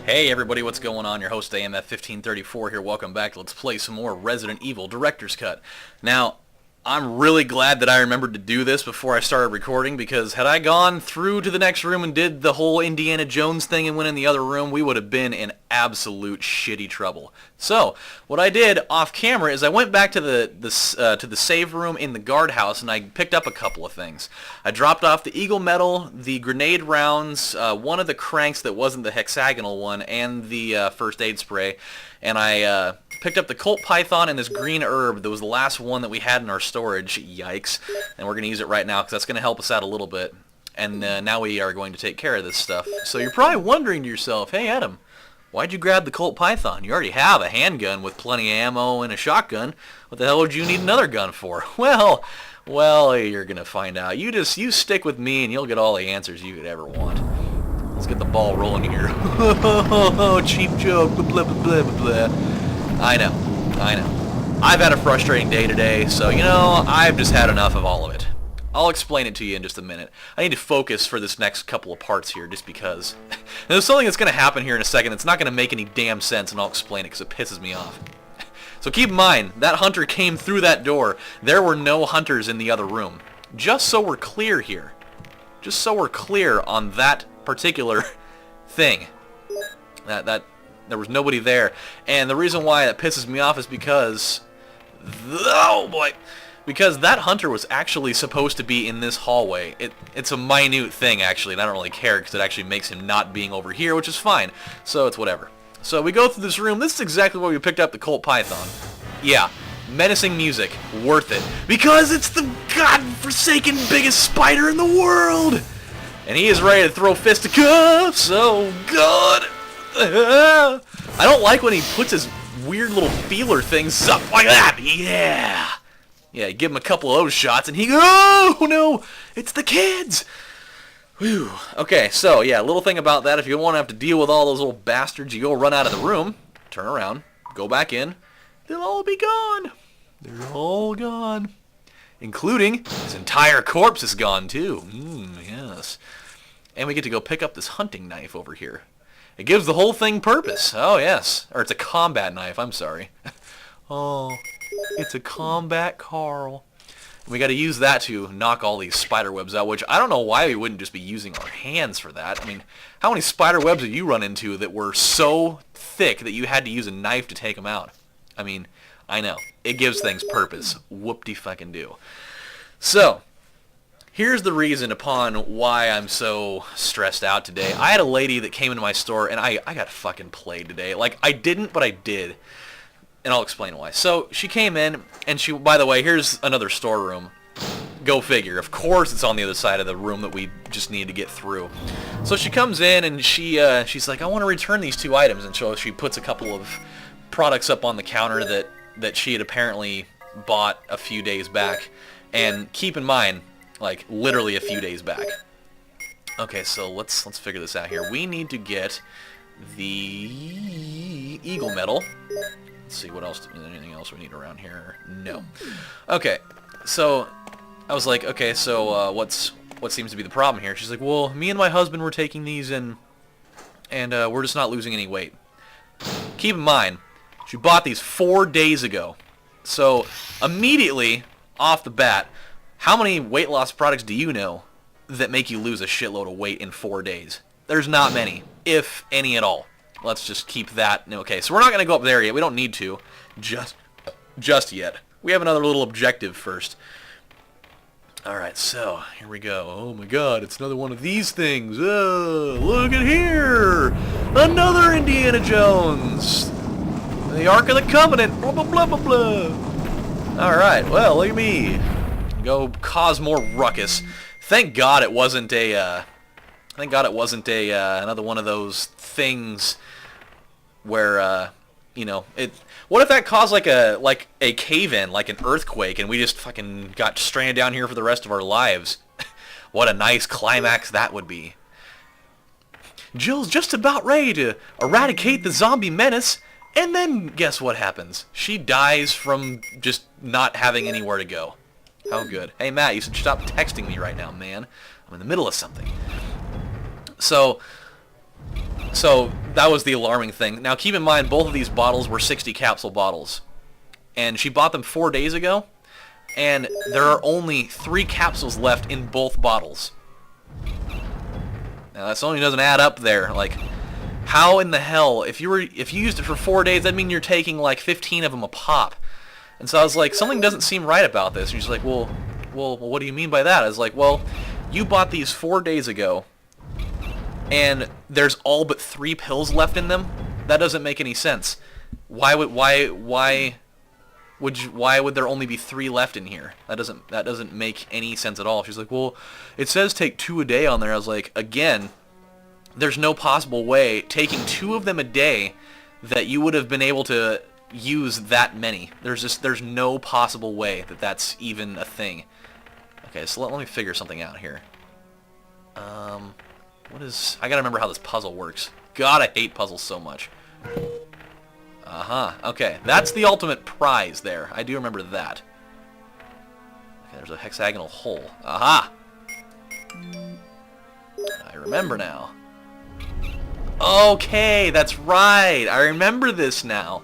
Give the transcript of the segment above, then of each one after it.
Hey everybody, what's going on? Your host AMF1534 here. Welcome back. Let's play some more Resident Evil Director's Cut. Now, I'm really glad that I remembered to do this before I started recording, because had I gone through to the next room and did the whole Indiana Jones thing and went in the other room, we would have been in absolute shitty trouble. So, what I did off camera is I went back to the save room in the guardhouse and I picked up a couple of things. I dropped off the Eagle Medal, the grenade rounds, one of the cranks that wasn't the hexagonal one, and the first aid spray, and I picked up the Colt Python and this green herb that was the last one that we had in our storage. Yikes. And we're going to use it right now because that's going to help us out a little bit. And now we are going to take care of this stuff. So you're probably wondering to yourself, hey Adam, why'd you grab the Colt Python? You already have a handgun with plenty of ammo and a shotgun. What the hell would you need another gun for? Well, you're going to find out. You stick with me and you'll get all the answers you could ever want. Let's get the ball rolling here. Cheap joke, blah, blah, blah, blah, blah. I know. I've had a frustrating day today, so, I've just had enough of all of it. I'll explain it to you in just a minute. I need to focus for this next couple of parts here, just because. There's something that's going to happen here in a second that's not going to make any damn sense, and I'll explain it because it pisses me off. So keep in mind, that hunter came through that door. There were no hunters in the other room. Just so we're clear here. Just so we're clear on that particular thing. There was nobody there. And the reason why that pisses me off is because... oh boy! Because that hunter was actually supposed to be in this hallway. It's a minute thing, actually, and I don't really care because it actually makes him not being over here, which is fine. So it's whatever. So we go through this room. This is exactly where we picked up the Colt Python. Yeah. Menacing music. Worth it. Because it's the godforsaken biggest spider in the world! And he is ready to throw fisticuffs. Oh, God! I don't like when he puts his weird little feeler things up like that. Yeah, give him a couple of those shots and he goes, oh no, it's the kids. Whew. Okay, so yeah, little thing about that, if you don't want to have to deal with all those little bastards, you go run out of the room, turn around, go back in, they'll all be gone. They're all gone. Including his entire corpse is gone too. Yes. And we get to go pick up this hunting knife over here. It gives the whole thing purpose. Oh, yes. Or it's a combat knife. I'm sorry. Oh, it's a combat Carl. And we got to use that to knock all these spider webs out, which I don't know why we wouldn't just be using our hands for that. I mean, how many spider webs did you run into that were so thick that you had to use a knife to take them out? I mean, I know. It gives things purpose. Whoop-de-fucking-do. So... here's the reason upon why I'm so stressed out today. I had a lady that came into my store, and I got fucking played today. Like, I didn't, but I did. And I'll explain why. So, she came in, and she, by the way, here's another storeroom. Go figure. Of course it's on the other side of the room that we just need to get through. So she comes in, and she's like, I want to return these 2 items. And so she puts a couple of products up on the counter that she had apparently bought a few days back. And keep in mind... like, literally a few days back. Okay, so let's figure this out here. We need to get the Eagle Medal. Let's see, what else? Anything else we need around here? No. Okay, so I was like, okay, so what seems to be the problem here? She's like, well, me and my husband were taking these and we're just not losing any weight. Keep in mind, she bought these 4 days ago. So immediately off the bat, how many weight loss products do you know that make you lose a shitload of weight in 4 days? There's not many, if any at all. Let's just keep that. Okay, so we're not going to go up there yet. We don't need to. Just yet. We have another little objective first. Alright, so here we go. Oh my god, it's another one of these things. Look at here! Another Indiana Jones! The Ark of the Covenant! Blah, blah, blah, blah, blah. Alright, well, look at me. Go cause more ruckus. Thank God it wasn't another one of those things where what if that caused like a cave-in, like an earthquake, and we just fucking got stranded down here for the rest of our lives? What a nice climax that would be. Jill's just about ready to eradicate the zombie menace, and then guess what happens? She dies from just not having anywhere to go. How good. Hey, Matt, you should stop texting me right now, man. I'm in the middle of something. So that was the alarming thing. Now, keep in mind, both of these bottles were 60 capsule bottles. And she bought them 4 days ago, and there are only 3 capsules left in both bottles. Now, that only doesn't add up there. Like, how in the hell, if you used it for 4 days, that'd mean you're taking like 15 of them a pop. And so I was like, something doesn't seem right about this. And she's like, well, what do you mean by that? I was like, well, you bought these 4 days ago, and there's all but 3 pills left in them. That doesn't make any sense. Why would there only be 3 left in here? That doesn't make any sense at all. She's like, well, it says take 2 a day on there. I was like, again, there's no possible way taking 2 of them a day that you would have been able to use that many. There's no possible way that that's even a thing. Okay, so let me figure something out here. I gotta remember how this puzzle works. God, I hate puzzles so much. Okay, that's the ultimate prize there. I do remember that. Okay, there's a hexagonal hole. Aha! I remember now. Okay, that's right. I remember this now.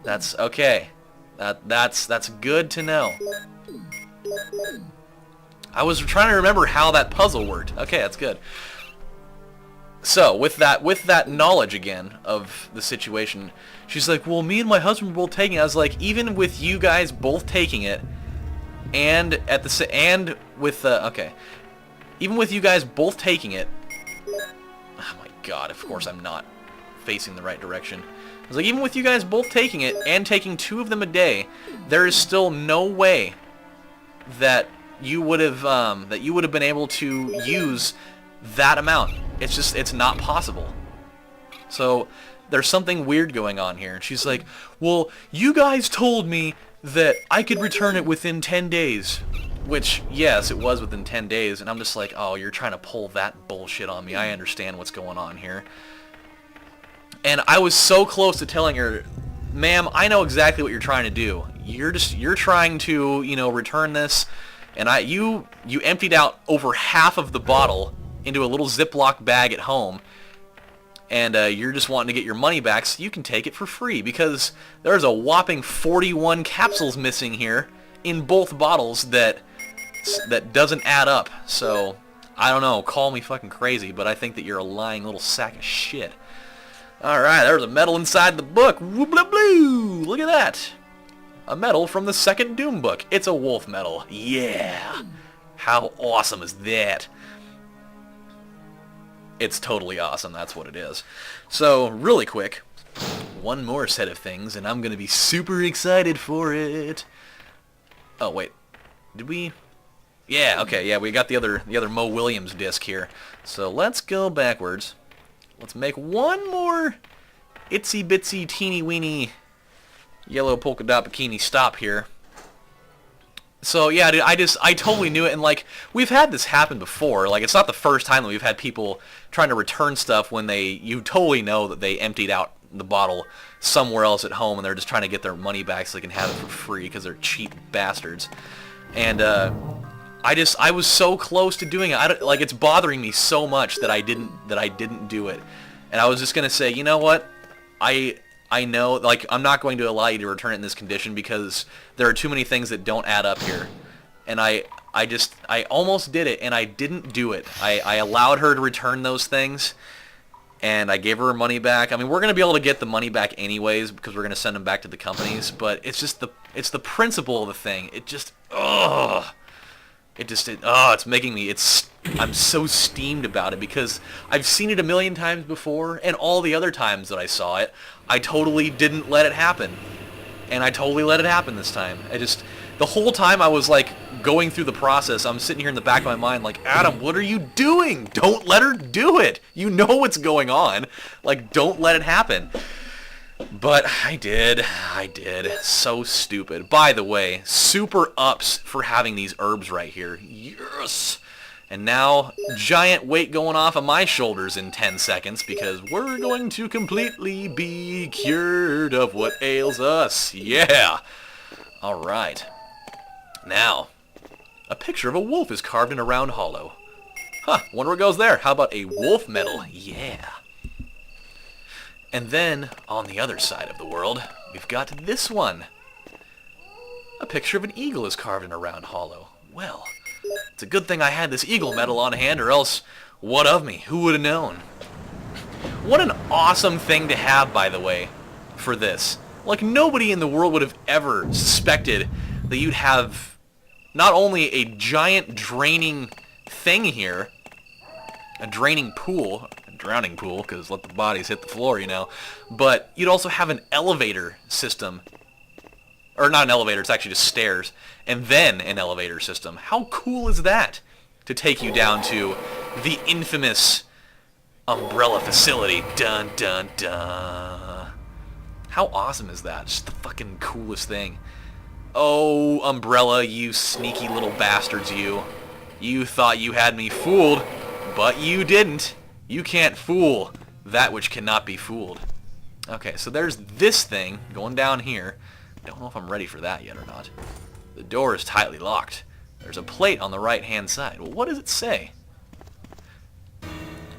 That's okay. That's good to know. I was trying to remember how that puzzle worked. Okay, that's good. So, with that knowledge again of the situation, she's like, well, me and my husband were both taking it. I was like, even with you guys both taking it, even with you guys both taking it, oh my god, of course I'm not facing the right direction. I was like, even with you guys both taking it, and taking 2 of them a day, there is still no way that you would have been able to use that amount. It's not possible. So there's something weird going on here. And she's like, well, you guys told me that I could return it within 10 days. Which, yes, it was within 10 days. And I'm just like, oh, you're trying to pull that bullshit on me. I understand what's going on here. And I was so close to telling her, ma'am, I know exactly what you're trying to do. You're trying to, return this. And you emptied out over half of the bottle into a little Ziploc bag at home, and you're just wanting to get your money back so you can take it for free, because there's a whopping 41 capsules missing here in both bottles that doesn't add up. So, I don't know, call me fucking crazy, but I think that you're a lying little sack of shit. Alright, there's a medal inside the book. Whoop-la-blue! Look at that! A medal from the second Doom book. It's a wolf medal. Yeah! How awesome is that? It's totally awesome, that's what it is. So, really quick, one more set of things, and I'm going to be super excited for it. Oh, wait. Did we? Yeah, okay, yeah, we got the other Mo Williams disc here. So, let's go backwards. Let's make one more itsy-bitsy, teeny-weeny yellow polka dot bikini stop here. So yeah, dude, I totally knew it, and like, we've had this happen before. Like, it's not the first time that we've had people trying to return stuff when you totally know that they emptied out the bottle somewhere else at home, and they're just trying to get their money back so they can have it for free because they're cheap bastards. And I was so close to doing it. Like, it's bothering me so much that I didn't do it. And I was just gonna say, you know what? I know, like, I'm not going to allow you to return it in this condition because there are too many things that don't add up here. And I almost did it, and I didn't do it. I allowed her to return those things, and I gave her her money back. I mean, we're going to be able to get the money back anyways because we're going to send them back to the companies, but it's just it's the principle of the thing. It just, it's making me, I'm so steamed about it because I've seen it a million times before, and all the other times that I saw it, I totally didn't let it happen. And I totally let it happen this time. The whole time I was like going through the process, I'm sitting here in the back of my mind like, Adam, what are you doing? Don't let her do it. You know what's going on. Like, don't let it happen. But I did. So stupid. By the way, super ups for having these herbs right here. Yes! And now, giant weight going off of my shoulders in 10 seconds because we're going to completely be cured of what ails us. Yeah! Alright. Now, a picture of a wolf is carved in a round hollow. Huh, wonder what goes there. How about a wolf medal? Yeah. And then, on the other side of the world, we've got this one. A picture of an eagle is carved in a round hollow. Well, it's a good thing I had this eagle medal on hand, or else, what of me? Who would have known? What an awesome thing to have, by the way, for this. Like, nobody in the world would have ever suspected that you'd have not only a giant draining thing here, a draining pool, a drowning pool, because let the bodies hit the floor, you know, but you'd also have an elevator system. Or not an elevator, it's actually just stairs, and then an elevator system. How cool is that? To take you down to the infamous umbrella facility. Dun, dun, dun. How awesome is that? Just the fucking coolest thing. Oh, Umbrella, you sneaky little bastards, you. You thought you had me fooled, but you didn't. You can't fool that which cannot be fooled. Okay, so there's this thing going down here. Don't know if I'm ready for that yet or not. The door is tightly locked. There's a plate on the right-hand side. Well, what does it say?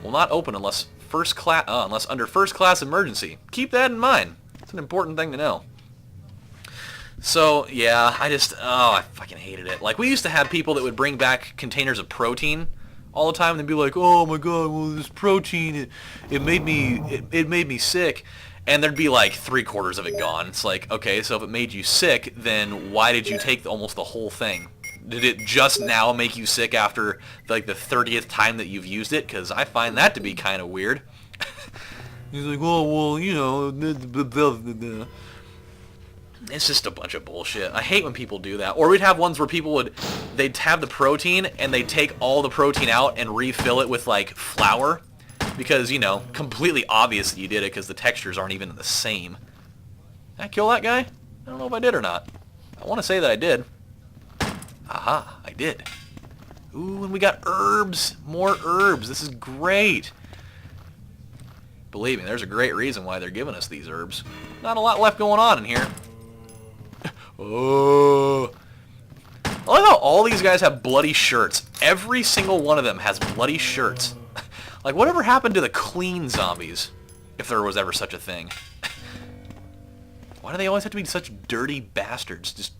Will not open unless unless under first-class emergency. Keep that in mind. It's an important thing to know. So, yeah, I fucking hated it. Like, we used to have people that would bring back containers of protein all the time, and they'd be like, oh my god, well, this protein, it made me sick. And there'd be like 3/4 of it gone. It's like, okay, so if it made you sick, then why did you take almost the whole thing? Did it just now make you sick after like the 30th time that you've used it? Because I find that to be kind of weird. He's like, oh, well, you know, it's just a bunch of bullshit. I hate when people do that. Or we'd have ones where they'd have the protein and they'd take all the protein out and refill it with like flour. Because, you know, completely obvious that you did it because the textures aren't even the same. Did I kill that guy? I don't know if I did or not. I want to say that I did. Aha, I did. Ooh, and we got herbs. More herbs. This is great. Believe me, there's a great reason why they're giving us these herbs. Not a lot left going on in here. Oh. I like how all these guys have bloody shirts. Every single one of them has bloody shirts. Like, whatever happened to the clean zombies? If there was ever such a thing. Why do they always have to be such dirty bastards? Just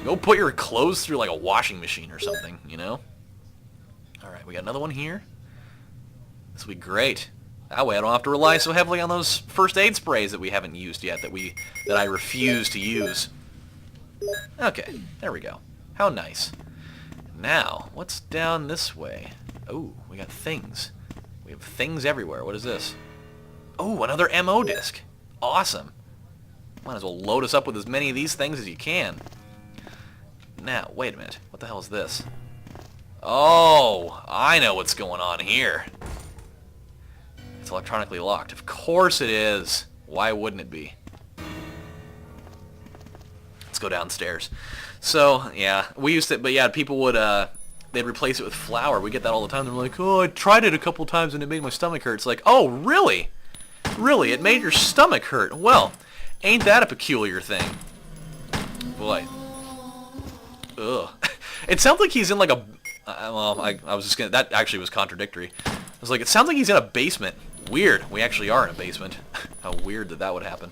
go put your clothes through like a washing machine or something, you know? Alright, we got another one here. This will be great. That way I don't have to rely so heavily on those first aid sprays that we haven't used yet, that I refuse to use. Okay, there we go. How nice. Now, what's down this way? Oh, we got things. We have things everywhere. What is this? Oh, another MO disc. Awesome. Might as well load us up with as many of these things as you can. Now, wait a minute. What the hell is this? Oh, I know what's going on here. It's electronically locked. Of course it is. Why wouldn't it be? Let's go downstairs. So, yeah, we used to, but yeah, people would, they'd replace it with flour. We get that all the time. They're like, oh, I tried it a couple times and it made my stomach hurt. It's like, oh, really? Really? It made your stomach hurt? Well, ain't that a peculiar thing? Boy. Ugh. It sounds like he's in like a... well, I was just gonna... That actually was contradictory. I was like, it sounds like he's in a basement. Weird. We actually are in a basement. How weird that would happen.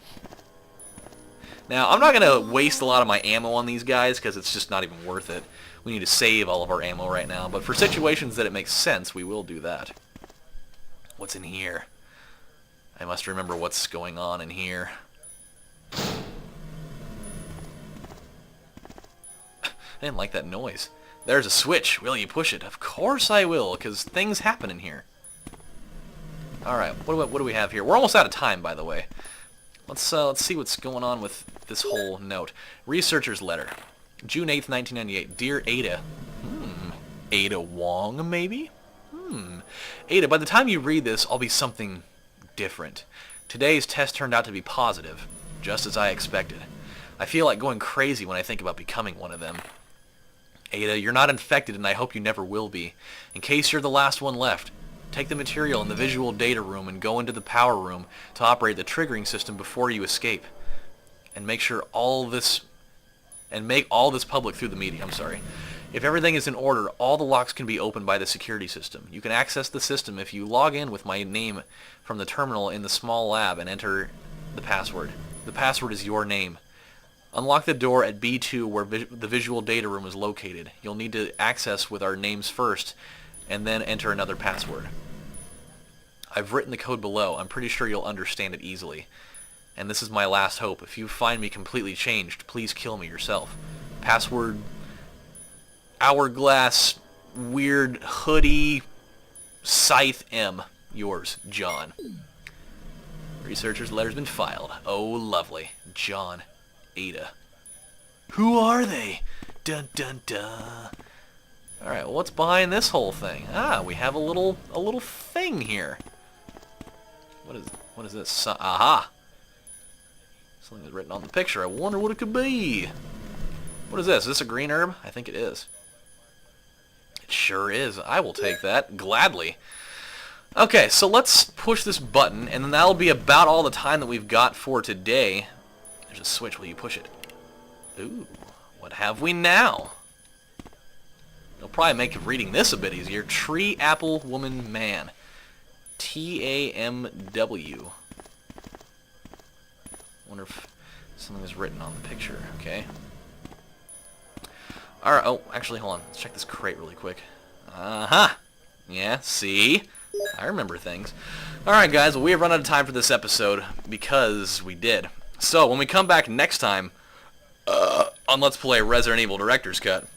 Now, I'm not going to waste a lot of my ammo on these guys because it's just not even worth it. We need to save all of our ammo right now. But for situations that it makes sense, we will do that. What's in here? I must remember what's going on in here. I didn't like that noise. There's a switch. Will you push it? Of course I will, because things happen in here. Alright, what do we have here? We're almost out of time, by the way. Let's see what's going on with this whole note. Researcher's letter. June 8th, 1998. Dear Ada. Ada Wong, maybe? Ada, by the time you read this, I'll be something different. Today's test turned out to be positive, just as I expected. I feel like going crazy when I think about becoming one of them. Ada, you're not infected, and I hope you never will be. In case you're the last one left, take the material in the visual data room and go into the power room to operate the triggering system before you escape. And make all this public through the media. I'm sorry. If everything is in order, all the locks can be opened by the security system. You can access the system if you log in with my name from the terminal in the small lab and enter the password. The password is your name. Unlock the door at B2 where the visual data room is located. You'll need to access with our names first and then enter another password. I've written the code below. I'm pretty sure you'll understand it easily. And this is my last hope. If you find me completely changed, please kill me yourself. Password: Hourglass Weird Hoodie Scythe M. Yours, John. Researcher's letter's been filed. Oh, lovely. John, Ada. Who are they? Dun dun dun. Alright, well, what's behind this whole thing? Ah, we have a little thing here. What is this? Aha! Something is written on the picture. I wonder what it could be. What is this? Is this a green herb? I think it is. It sure is. I will take that gladly. Okay, so let's push this button, and then that'll be about all the time that we've got for today. There's a switch. Will you push it? Ooh, what have we now? It'll probably make reading this a bit easier. Tree Apple Woman Man. TAMW. Wonder if something is written on the picture. Okay. Alright, oh, actually, hold on. Let's check this crate really quick. Uh-huh. Yeah, see? I remember things. Alright, guys, well, we have run out of time for this episode because we did. So, when we come back next time on Let's Play Resident Evil Director's Cut,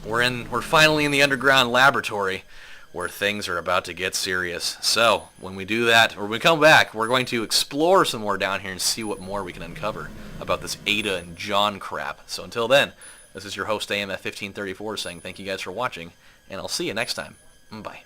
we're finally in the underground laboratory where things are about to get serious. So, when we do that, or when we come back, we're going to explore some more down here and see what more we can uncover about this Ada and John crap. So until then, this is your host AMF1534 saying thank you guys for watching, and I'll see you next time. Bye.